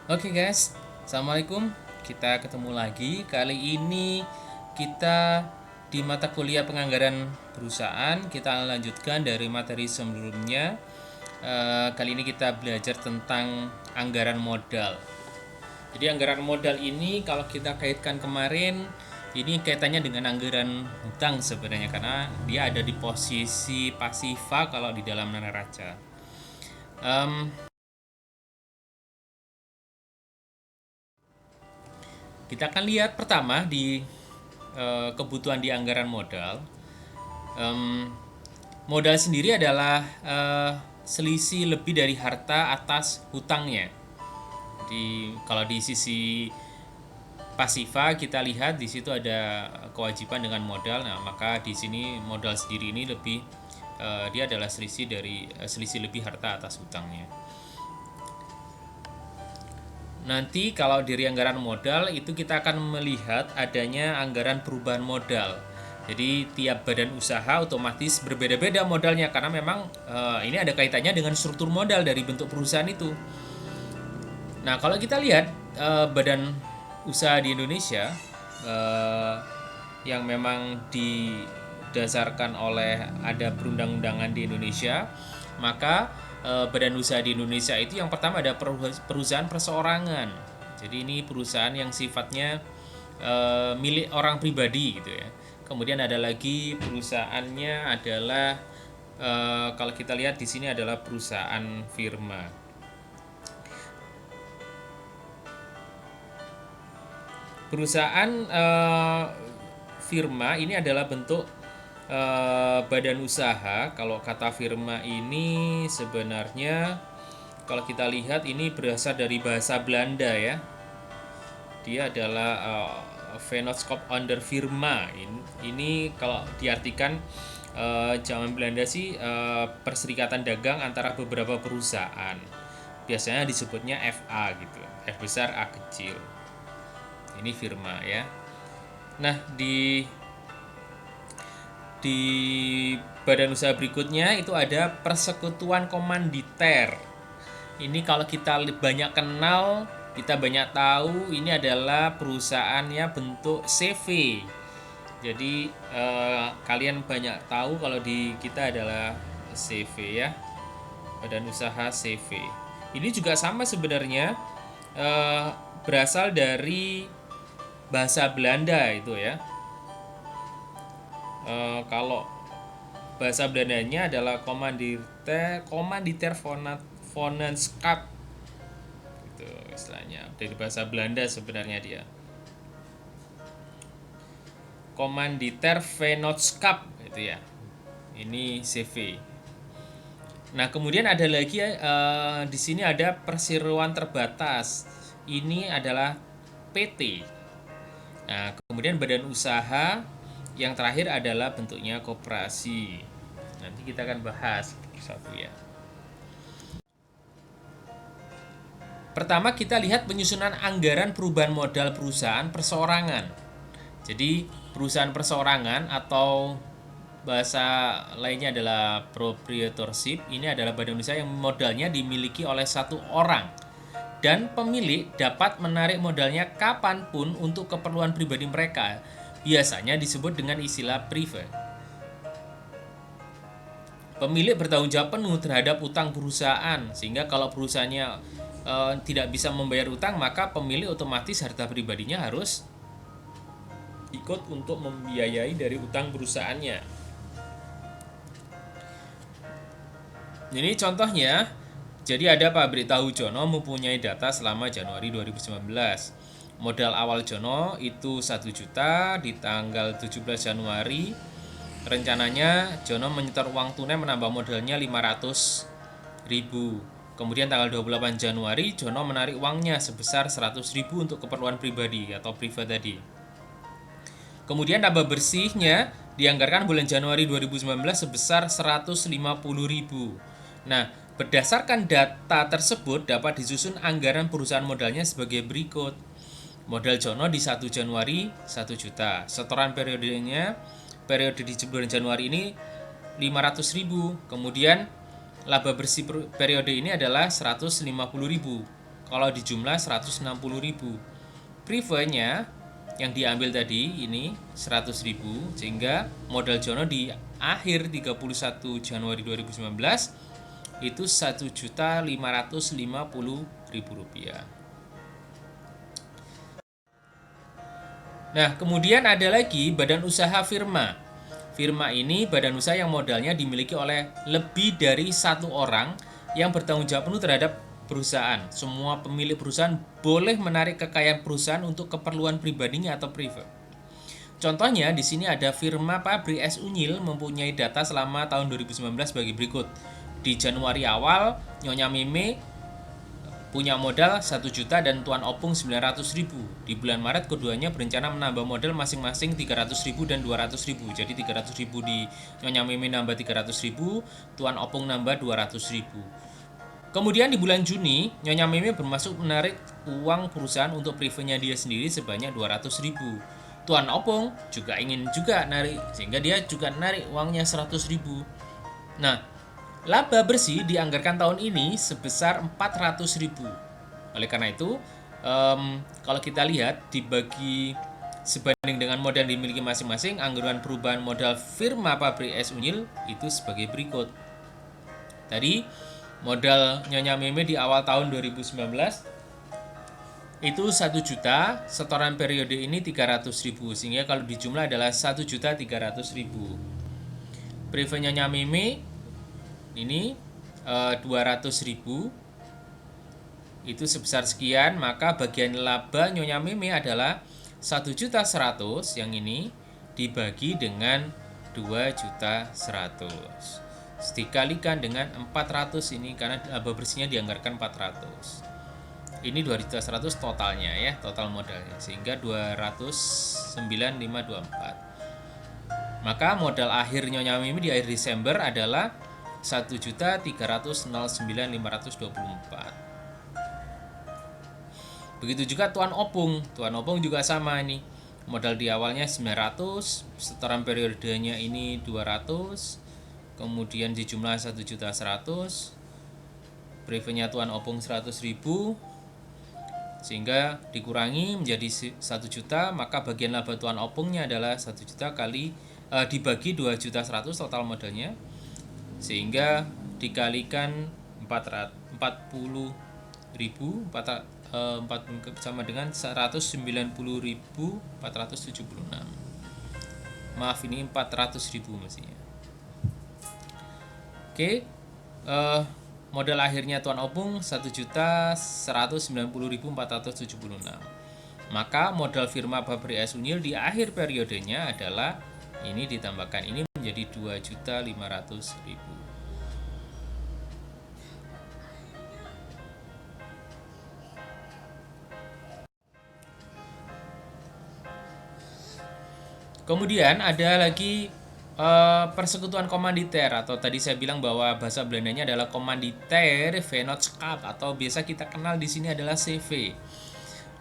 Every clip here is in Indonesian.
Oke guys, Assalamualaikum. Kita ketemu lagi. Kali ini kita di mata kuliah penganggaran perusahaan. Kita lanjutkan dari materi sebelumnya. Kali ini kita belajar tentang anggaran modal. Jadi anggaran modal ini kalau kita kaitkan kemarin, ini kaitannya dengan anggaran hutang sebenarnya karena dia ada di posisi pasifa kalau di dalam neraca. Em, kita akan lihat pertama di kebutuhan di anggaran modal. Em, Modal sendiri adalah selisih lebih dari harta atas hutangnya. Jadi kalau di sisi pasifa kita lihat di situ ada kewajiban dengan modal. Nah, maka di sini modal sendiri ini lebih dia adalah selisih lebih harta atas hutangnya. Nanti kalau dari anggaran modal itu kita akan melihat adanya anggaran perubahan modal. Jadi tiap badan usaha otomatis berbeda-beda modalnya karena memang ini ada kaitannya dengan struktur modal dari bentuk perusahaan itu. Nah, kalau kita lihat badan usaha di Indonesia eh, yang memang didasarkan oleh ada perundang-undangan di Indonesia, maka badan usaha di Indonesia itu yang pertama ada perusahaan perseorangan. Jadi ini perusahaan yang sifatnya milik orang pribadi gitu ya. Kemudian ada lagi perusahaannya adalah kalau kita lihat di sini adalah perusahaan firma. Perusahaan firma ini adalah bentuk badan usaha. Kalau kata firma ini sebenarnya kalau kita lihat ini berasal dari bahasa Belanda ya. Dia adalah Vennootschap onder firma. Ini kalau diartikan zaman Belanda sih perserikatan dagang antara beberapa perusahaan. Biasanya disebutnya FA gitu. F besar A kecil. Ini firma ya. Nah, di badan usaha berikutnya itu ada persekutuan komanditer. Ini kalau kita banyak kenal, kita banyak tahu, ini adalah perusahaannya bentuk CV. Jadi kalian banyak tahu kalau di kita adalah CV ya, badan usaha CV. Ini juga sama sebenarnya, berasal dari bahasa Belanda itu ya. Kalau bahasa Belandanya adalah Komanditer Vonenschap itu istilahnya dari bahasa Belanda sebenarnya dia. Komanditer Vennootschap itu ya. Ini CV. Nah, kemudian ada lagi di sini ada perseroan terbatas. Ini adalah PT. Nah, kemudian badan usaha yang terakhir adalah bentuknya koperasi. Nanti kita akan bahas satu ya. Pertama kita lihat penyusunan anggaran perubahan modal perusahaan perseorangan. Jadi perusahaan perseorangan atau bahasa lainnya adalah proprietorship. Ini adalah badan usaha yang modalnya dimiliki oleh satu orang dan pemilik dapat menarik modalnya kapanpun untuk keperluan pribadi mereka. Biasanya disebut dengan istilah private. Pemilik bertanggung jawab penuh terhadap utang perusahaan, sehingga kalau perusahaannya tidak bisa membayar utang, maka pemilik otomatis harta pribadinya harus ikut untuk membiayai dari utang perusahaannya. Ini contohnya, jadi ada pabrik tahu Jono mempunyai data selama Januari 2019. Modal awal Jono itu 1 juta di tanggal 17 Januari. Rencananya Jono menyetor uang tunai menambah modalnya 500.000. Kemudian tanggal 28 Januari Jono menarik uangnya sebesar 100.000 untuk keperluan pribadi atau privat tadi. Kemudian laba bersihnya dianggarkan bulan Januari 2019 sebesar 150.000. Nah, berdasarkan data tersebut dapat disusun anggaran perusahaan modalnya sebagai berikut. Modal Jono di 1 Januari 1 juta. Setoran periodenya periode di bulan Januari ini 500.000. Kemudian laba bersih periode ini adalah 150.000. kalau di jumlah 160.000. Prefernya yang diambil tadi ini 100.000, sehingga modal Jono di akhir 31 Januari 2019 itu Rp1.550.000. Nah, kemudian ada lagi badan usaha firma. Firma ini badan usaha yang modalnya dimiliki oleh lebih dari satu orang yang bertanggung jawab penuh terhadap perusahaan. Semua pemilik perusahaan boleh menarik kekayaan perusahaan untuk keperluan pribadinya atau private. Contohnya di sini ada firma Pabrik Es Unyil mempunyai data selama tahun 2019 bagi berikut. Di Januari awal, Nyonya Meme punya modal 1 juta dan Tuan Opung 900.000. Di bulan Maret keduanya berencana menambah modal masing-masing 300.000 dan 200.000. Jadi 300.000 di Nyonya Meme nambah 300.000, Tuan Opung nambah 200.000. Kemudian di bulan Juni, Nyonya Meme bermaksud menarik uang perusahaan untuk privenya dia sendiri sebanyak 200.000. Tuan Opung juga ingin narik, sehingga dia juga narik uangnya 100.000. Nah, laba bersih dianggarkan tahun ini sebesar 400.000. Oleh karena itu, kalau kita lihat dibagi sebanding dengan modal dimiliki masing-masing, anggaran perubahan modal firma Pabrik Es Unyil itu sebagai berikut. Tadi modal Nyonya Meme di awal tahun 2019 itu 1 juta, setoran periode ini 300.000, sehingga kalau dijumlah adalah 1.300.000. Private Nyonya Meme ini 200.000 itu sebesar sekian, maka bagian laba Nyonya Meme adalah 1.100.000 yang ini dibagi dengan 2.100.000 dikalikan dengan 400 ini, karena laba bersihnya dianggarkan 400. Ini 2.100 totalnya ya, total modalnya, sehingga 209.524. Maka modal akhir Nyonya Meme di akhir Desember adalah 1.309.524. Begitu juga Tuan Opung. Tuan Opung juga sama ini. Modal di awalnya 900, setoran periodenya ini 200, kemudian dijumlah 1.100.000. Prevenya Tuan Opung 100.000, sehingga dikurangi menjadi 1 juta, maka bagian laba Tuan Opungnya adalah 1 juta kali dibagi 2.100.000 total modalnya, sehingga dikalikan 40.000 sama dengan 190.476. Maaf, ini 400.000 mestinya. Oke, modal akhirnya Tuan Opung 1.190.476. Maka modal firma Pabrik Es Unyil di akhir periodenya adalah ini ditambahkan ini menjadi 2.500.000. Kemudian ada lagi persekutuan komanditer, atau tadi saya bilang bahwa bahasa Belandanya adalah komanditer vennootschap, atau biasa kita kenal di sini adalah CV.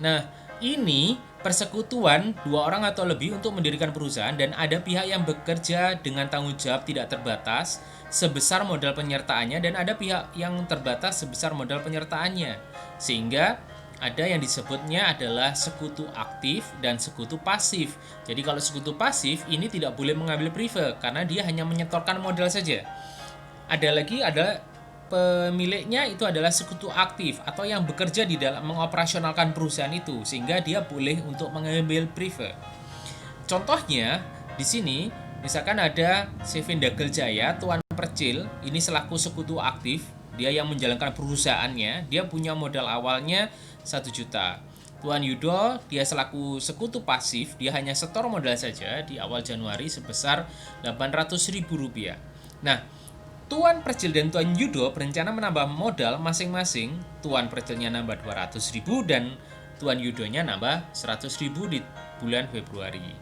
Nah, ini persekutuan 2 orang atau lebih untuk mendirikan perusahaan, dan ada pihak yang bekerja dengan tanggung jawab tidak terbatas sebesar modal penyertaannya, dan ada pihak yang terbatas sebesar modal penyertaannya. Sehingga ada yang disebutnya adalah sekutu aktif dan sekutu pasif. Jadi kalau sekutu pasif ini tidak boleh mengambil prive karena dia hanya menyetorkan modal saja. Ada pemiliknya itu adalah sekutu aktif atau yang bekerja di dalam mengoperasionalkan perusahaan itu, sehingga dia boleh untuk mengambil prive. Contohnya di sini misalkan ada Sevin Dageljaya, Tuan Percil, ini selaku sekutu aktif, dia yang menjalankan perusahaannya, dia punya modal awalnya 1 juta. Tuan Yudo, dia selaku sekutu pasif, dia hanya setor modal saja di awal Januari sebesar Rp800.000. Nah, Tuan Percil dan Tuan Yudo berencana menambah modal masing-masing. Tuan Percilnya nambah 200.000 dan Tuan Yudonya nambah 100.000 di bulan Februari.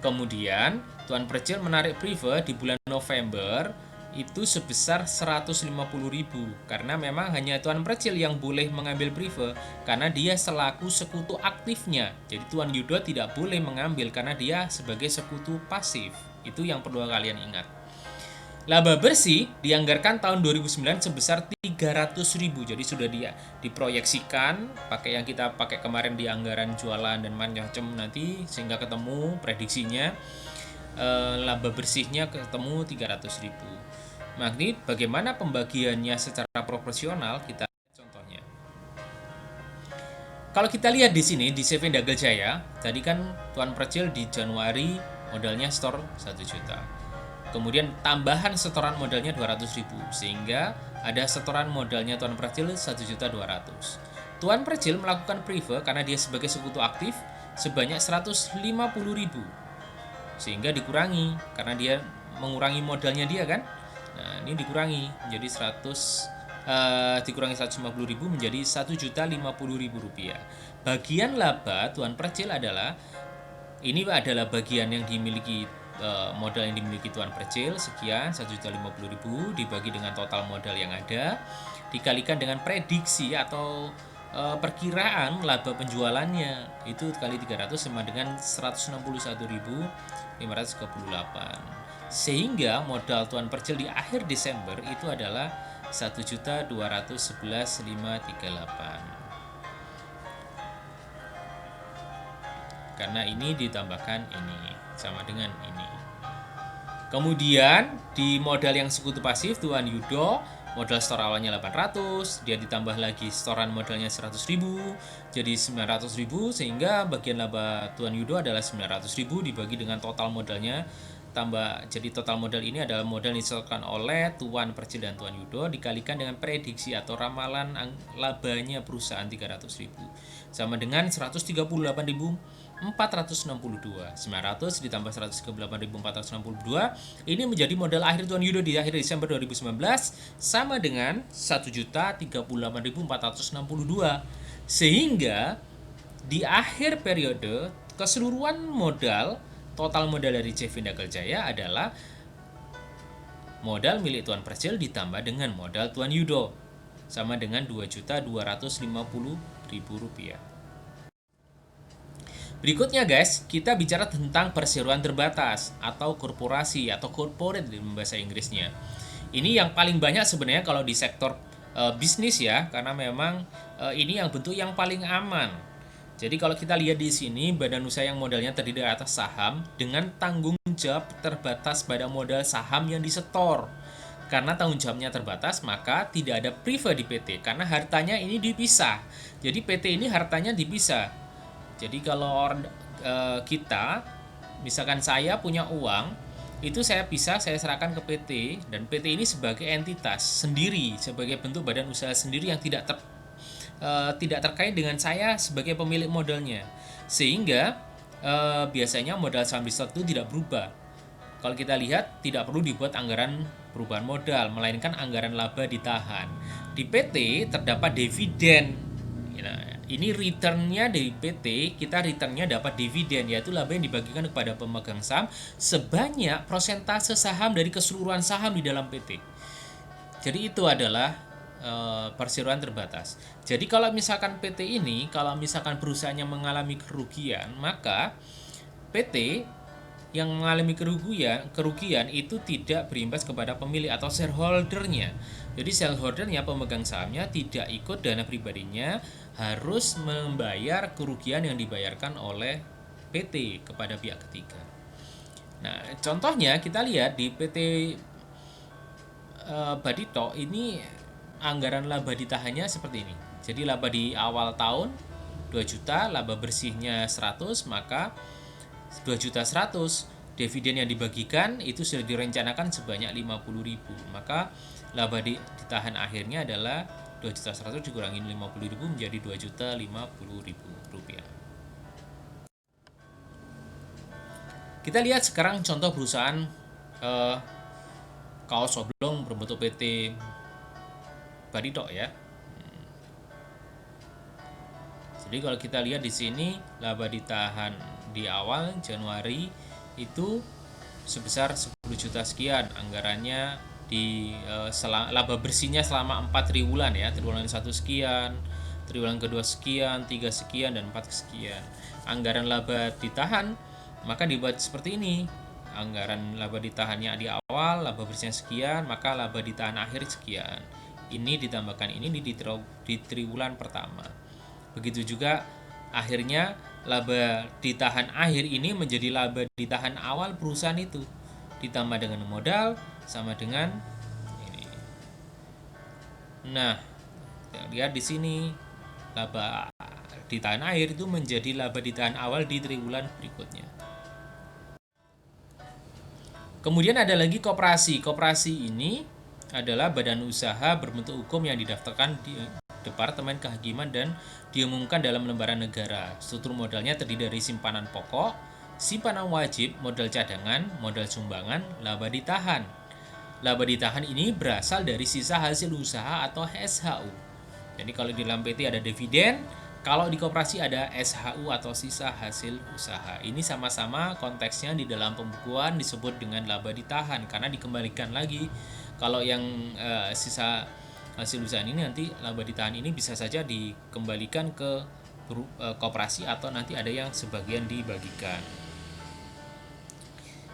Kemudian Tuan Percil menarik prive di bulan November itu sebesar 150.000, karena memang hanya Tuan Percil yang boleh mengambil prive karena dia selaku sekutu aktifnya. Jadi Tuan Yudo tidak boleh mengambil karena dia sebagai sekutu pasif. Itu yang perlu kalian ingat. Laba bersih dianggarkan tahun 2009 sebesar 300.000. Jadi sudah diproyeksikan pakai yang kita pakai kemarin di anggaran jualan dan macam-macam nanti, sehingga ketemu prediksinya laba bersihnya ketemu 300.000. Nanti bagaimana pembagiannya secara proporsional kita lihat contohnya. Kalau kita lihat di sini di CV Dagel Jaya, tadi kan Tuan Percil di Januari modalnya store 1 juta. Kemudian tambahan setoran modalnya 200.000, sehingga ada setoran modalnya Tuan Percil 1.200.000. Tuan Percil melakukan prefer karena dia sebagai sekutu aktif sebanyak 150.000, sehingga dikurangi karena dia mengurangi modalnya dia kan. Nah, ini dikurangi menjadi 150.000 menjadi 1.050.000 rupiah. Bagian laba Tuan Percil adalah ini adalah bagian yang dimiliki modal yang dimiliki Tuan Percil sekian 1.050.000 dibagi dengan total modal yang ada dikalikan dengan prediksi atau perkiraan laba penjualannya itu kali 300 sama dengan 161.538, sehingga modal Tuan Percil di akhir Desember itu adalah 1.211.538. Karena ini ditambahkan ini sama dengan ini. Kemudian di modal yang sekutu pasif Tuan Yudo modal store awalnya 800, dia ditambah lagi setoran modalnya 100.000 jadi 900.000, sehingga bagian laba Tuan Yudo adalah 900.000 dibagi dengan total modalnya tambah, jadi total modal ini adalah modal yang disetorkan oleh Tuan Percil dan Tuan Yudo dikalikan dengan prediksi atau ramalan labanya perusahaan 300.000 sama dengan 138.462. 900 ditambah 138.462 ini menjadi modal akhir Tuan Yudo di akhir Desember 2019 sama dengan 1.038.462, sehingga di akhir periode keseluruhan modal total modal dari CV Dagel Jaya adalah modal milik Tuan Percil ditambah dengan modal Tuan Yudo sama dengan 2.250.000 rupiah. Berikutnya guys, kita bicara tentang perseroan terbatas atau korporasi atau corporate dalam bahasa Inggrisnya. Ini yang paling banyak sebenarnya kalau di sektor bisnis ya, karena memang ini yang bentuk yang paling aman. Jadi kalau kita lihat di sini badan usaha yang modalnya terdiri atas saham dengan tanggung jawab terbatas pada modal saham yang disetor. Karena tanggung jawabnya terbatas, maka tidak ada prefer di PT karena hartanya ini dipisah. Jadi PT ini hartanya dipisah. Jadi kalau kita, misalkan saya punya uang, itu saya serahkan ke PT, dan PT ini sebagai entitas sendiri, sebagai bentuk badan usaha sendiri yang tidak terkait dengan saya sebagai pemilik modalnya, sehingga biasanya modal saham di stock itu tidak berubah. Kalau kita lihat tidak perlu dibuat anggaran perubahan modal, melainkan anggaran laba ditahan. Di PT terdapat dividen. Nah, ini returnnya dari PT, kita returnnya dapat dividen, yaitu laba yang dibagikan kepada pemegang saham sebanyak persentase saham dari keseluruhan saham di dalam PT. Jadi itu adalah perseroan terbatas. Jadi kalau misalkan PT ini, kalau misalkan perusahaannya mengalami kerugian, maka PT yang mengalami kerugian itu tidak berimbas kepada pemilik atau shareholdernya. Jadi shareholdernya, pemegang sahamnya, tidak ikut dana pribadinya harus membayar kerugian yang dibayarkan oleh PT kepada pihak ketiga. Nah, contohnya kita lihat di PT Badito ini anggaran laba ditahannya seperti ini. Jadi laba di awal tahun 2 juta, laba bersihnya 100, maka 2.100.000. Dividen yang dibagikan itu sudah direncanakan sebanyak 50.000. Maka laba ditahan akhirnya adalah 2.100.000 dikurangi 50.000 menjadi 2.050.000 rupiah. Kita lihat sekarang contoh perusahaan kaos oblong berbentuk PT Badito ya. Jadi kalau kita lihat di sini laba ditahan di awal Januari itu sebesar 10 juta sekian, anggarannya di laba bersihnya selama 4 triwulan ya, triwulan 1 sekian, triwulan kedua sekian, 3 sekian, dan 4 sekian. Anggaran laba ditahan maka dibuat seperti ini, anggaran laba ditahannya di awal, laba bersihnya sekian, maka laba ditahan akhir sekian. Ini ditambahkan ini di triwulan pertama. Begitu juga akhirnya laba ditahan akhir ini menjadi laba ditahan awal perusahaan itu. Ditambah dengan modal sama dengan ini. Nah, kita lihat di sini laba ditahan akhir itu menjadi laba ditahan awal di triwulan berikutnya. Kemudian ada lagi koperasi. Koperasi ini adalah badan usaha berbentuk hukum yang didaftarkan di Departemen Kehakiman dan diumumkan dalam lembaran negara. Struktur modalnya terdiri dari simpanan pokok, simpanan wajib, modal cadangan, modal sumbangan, laba ditahan. Laba ditahan ini berasal dari sisa hasil usaha atau SHU. Jadi kalau di dalam PT ada dividen, kalau di koperasi ada SHU atau sisa hasil usaha. Ini sama-sama konteksnya di dalam pembukuan disebut dengan laba ditahan karena dikembalikan lagi. Kalau yang sisa hasil usaha ini nanti laba ditahan ini bisa saja dikembalikan ke koperasi atau nanti ada yang sebagian dibagikan.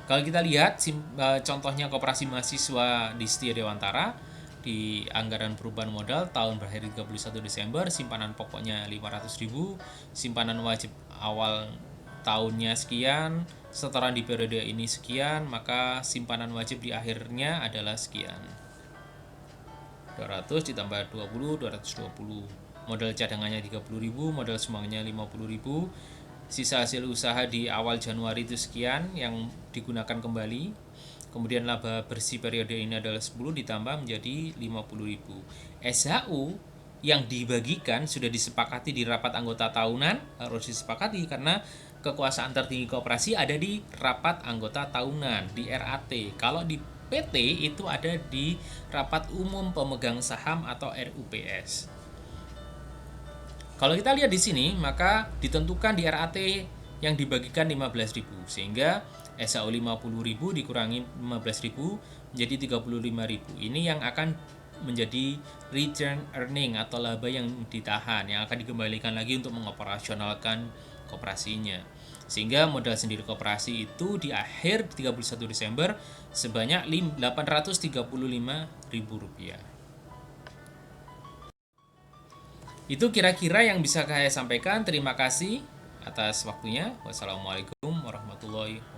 Kalau kita lihat contohnya koperasi mahasiswa di Setia Dewantara, di anggaran perubahan modal tahun berakhir 31 Desember, simpanan pokoknya 500.000, simpanan wajib awal tahunnya sekian, setoran di periode ini sekian, maka simpanan wajib di akhirnya adalah sekian. 200 ditambah 20, 220. Modal cadangannya 30.000, modal sumbangannya 50.000. Sisa hasil usaha di awal Januari itu sekian yang digunakan kembali. Kemudian laba bersih periode ini adalah 10 ditambah menjadi 50.000. SHU yang dibagikan sudah disepakati di rapat anggota tahunan, harus disepakati karena kekuasaan tertinggi koperasi ada di rapat anggota tahunan, di RAT. Kalau di PT itu ada di rapat umum pemegang saham atau RUPS. Kalau kita lihat di sini, maka ditentukan di RAT yang dibagikan 15.000 sehingga SHU 50.000 dikurangi 15.000 menjadi 35.000. Ini yang akan menjadi return earning atau laba yang ditahan yang akan dikembalikan lagi untuk mengoperasionalkan koperasinya. Sehingga modal sendiri koperasi itu di akhir 31 Desember sebanyak Rp835.000. Itu kira-kira yang bisa saya sampaikan. Terima kasih atas waktunya. Wassalamualaikum warahmatullahi wabarakatuh.